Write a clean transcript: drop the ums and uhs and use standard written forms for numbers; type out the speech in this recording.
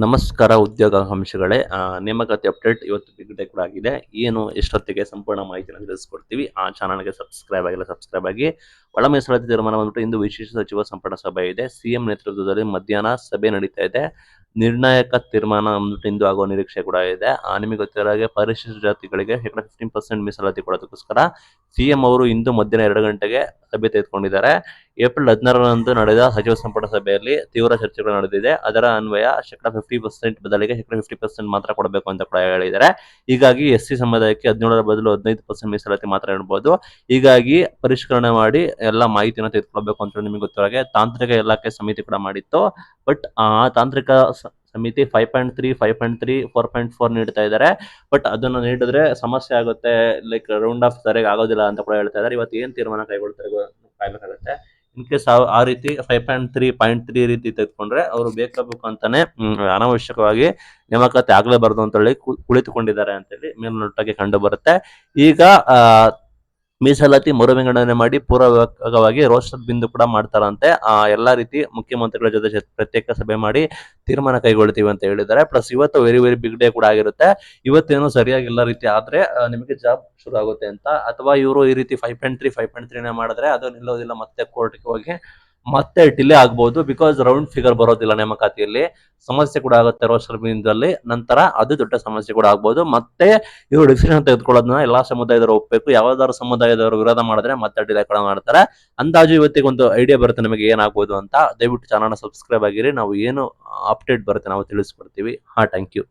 ನಮಸ್ಕಾರ ಉದ್ಯೋಗಾಕಾಂಕ್ಷಿಗಳೇ. ನೇಮಕಾತಿ ಅಪ್ಡೇಟ್ ಇವತ್ತು ಬಿಗ್ ಡೇ ಕೂಡ ಆಗಿದೆ. ಏನು ಎಷ್ಟೊತ್ತಿಗೆ ಸಂಪೂರ್ಣ ಮಾಹಿತಿಯನ್ನು ತಿಳಿಸ್ಕೊಡ್ತೀವಿ. ಆ ಚಾನಲ್ಗೆ ಸಬ್ಸ್ಕ್ರೈಬ್ ಆಗಿಲ್ಲ, ಸಬ್ಸ್ಕ್ರೈಬ್ ಆಗಿ. ಒಳ ಮೀಸಲಾತಿ ತೀರ್ಮಾನ ಬಂದ್ಬಿಟ್ಟು ಇಂದು ವಿಶೇಷ ಸಚಿವ ಸಂಪುಟ ಸಭೆ ಇದೆ. ಸಿಎಂ ನೇತೃತ್ವದಲ್ಲಿ ಮಧ್ಯಾಹ್ನ ಸಭೆ ನಡೀತಾ ಇದೆ. ನಿರ್ಣಾಯಕ ತೀರ್ಮಾನ ಅಂದ್ಬಿಟ್ಟು ಇಂದು ಆಗುವ ನಿರೀಕ್ಷೆ ಕೂಡ ಇದೆ. ನಿಮಗೆ ಗೊತ್ತಿರೋ ಹಾಗೆ ಪರಿಶಿಷ್ಟ ಜಾತಿಗಳಿಗೆ 15% ಮೀಸಲಾತಿ ಕೊಡೋದಕ್ಕೋಸ್ಕರ ಸಿಎಂ ಅವರು ಇಂದು ಮಧ್ಯಾಹ್ನ 2 ಗಂಟೆಗೆ ಸಭೆ ತೆಗೆದುಕೊಂಡಿದ್ದಾರೆ. ಏಪ್ರಿಲ್ 16ರಂದು ನಡೆದ ಸಚಿವ ಸಂಪುಟ ಸಭೆಯಲ್ಲಿ ತೀವ್ರ ಚರ್ಚೆಗಳು ನಡೆದಿದೆ. ಅದರ ಅನ್ವಯ 50% ಬದಲಿಗೆ 50% ಮಾತ್ರ ಕೊಡಬೇಕು ಅಂತ ಕೂಡ ಹೇಳಿದ್ದಾರೆ. ಹೀಗಾಗಿ ಎಸ್ಸಿ ಸಮುದಾಯಕ್ಕೆ 17ರ ಬದಲು 15% ಮೀಸಲಾತಿ ಮಾತ್ರ ಇಡಬಹುದು. ಹೀಗಾಗಿ ಪರಿಷ್ಕರಣೆ ಮಾಡಿ ಎಲ್ಲ ಮಾಹಿತಿಯನ್ನು ತೆಗೆದುಕೊಳ್ಬೇಕು ಅಂತ ನಿಮಗೆ ಗೊತ್ತಿರೋ ಹಾಗೆ ತಾಂತ್ರಿಕ ಇಲಾಖೆ ಸಮಿತಿ ಕೂಡ ಮಾಡಿತ್ತು. ಬಟ್ ಆ ತಾಂತ್ರಿಕ ಸಮಿತಿ 5.3, 5.3, 4.4 ನೀಡ್ತಾ ಇದ್ದಾರೆ. ಬಟ್ ಅದನ್ನು ನೀಡಿದ್ರೆ ಸಮಸ್ಯೆ ಆಗುತ್ತೆ, ಲೈಕ್ ರೌಂಡ್ ಆಫ್ ಸರಿಯಾಗಿ ಆಗೋದಿಲ್ಲ ಅಂತ ಕೂಡ ಹೇಳ್ತಾ ಇದ್ದಾರೆ. ಇವತ್ತು ಏನ್ ತೀರ್ಮಾನ ಕೈಗೊಳ್ತಾರೆ ಕಾಯ್ಬೇಕಾಗುತ್ತೆ. ಇನ್ ಕೇಸ್ ಆ ರೀತಿ 5.3 ರೀತಿ ತೆಗೆದುಕೊಂಡ್ರೆ ಅವರು ಬೇಕು ಅಂತಾನೆ ಅನಾವಶ್ಯಕವಾಗಿ ನೇಮಕಾತಿ ಆಗ್ಲೇಬಾರ್ದು ಅಂತ ಹೇಳಿ ಕುಳಿತುಕೊಂಡಿದ್ದಾರೆ ಅಂತ ಹೇಳಿ ಮೇಲ್ನೋಟಕ್ಕೆ ಕಂಡು ಬರುತ್ತೆ. ಈಗ ಮೀಸಲಾತಿ ಮರು ವಿಂಗಡಣೆ ಮಾಡಿ ಪೂರ್ವಕವಾಗಿ ರೋಸ್ಟರ್ ಬಿಂದು ಕೂಡ ಮಾಡ್ತಾರಂತೆ. ಎಲ್ಲಾ ರೀತಿ ಮುಖ್ಯಮಂತ್ರಿಗಳ ಜೊತೆ ಪ್ರತ್ಯೇಕ ಸಭೆ ಮಾಡಿ ತೀರ್ಮಾನ ಕೈಗೊಳ್ತೀವಿ ಅಂತ ಹೇಳಿದ್ದಾರೆ. ಪ್ಲಸ್ ಇವತ್ತು ವೆರಿ ವೆರಿ ಬಿಗ್ ಡೇ ಕೂಡ ಆಗಿರುತ್ತೆ. ಇವತ್ತೇನು ಸರಿಯಾಗಿ ಎಲ್ಲ ರೀತಿ ಆದ್ರೆ ನಿಮಗೆ ಜಾಬ್ ಶುರು ಆಗುತ್ತೆ ಅಂತ, ಅಥವಾ ಇವರು ಈ ರೀತಿ 5.3 ಮಾಡಿದ್ರೆ ಅದು ನಿಲ್ಲೋದಿಲ್ಲ, ಮತ್ತೆ ಕೋರ್ಟ್ಗೆ ಹೋಗಿ ಮತ್ತೆ ಡಿಲೇ ಆಗ್ಬಹುದು. ಬಿಕಾಸ್ ರೌಂಡ್ ಫಿಗರ್ ಬರೋದಿಲ್ಲ ನೇಮಕಾತಿಯಲ್ಲಿ, ಸಮಸ್ಯೆ ಕೂಡ ಆಗುತ್ತೆ ರೋಸ್ಟರ್ ಬಿಂದಲ್ಲಿ. ನಂತರ ಅದು ದೊಡ್ಡ ಸಮಸ್ಯೆ ಕೂಡ ಆಗ್ಬಹುದು. ಮತ್ತೆ ಇವರು ಡಿಸಿಷನ್ ತೆಗೆದುಕೊಳ್ಳೋದನ್ನ ಎಲ್ಲಾ ಸಮುದಾಯದವರು ಒಪ್ಪಬೇಕು. ಯಾವ್ದಾದ್ರು ಸಮುದಾಯದವರು ವಿರೋಧ ಮಾಡಿದ್ರೆ ಮತ್ತೆ ಡಿಲೇ ಕೂಡ ಮಾಡ್ತಾರೆ. ಅಂದಾಜು ಇವತ್ತಿಗೆ ಒಂದು ಐಡಿಯಾ ಬರುತ್ತೆ ನಮಗೆ ಏನಾಗ್ಬೋದು ಅಂತ. ದಯವಿಟ್ಟು ಚಾನಲ್ನ ಸಬ್ಸ್ಕ್ರೈಬ್ ಆಗಿರಿ. ನಾವು ಏನು ಅಪ್ಡೇಟ್ ಬರುತ್ತೆ ನಾವು ತಿಳಿಸ್ಕೊಡ್ತೀವಿ. Thank you.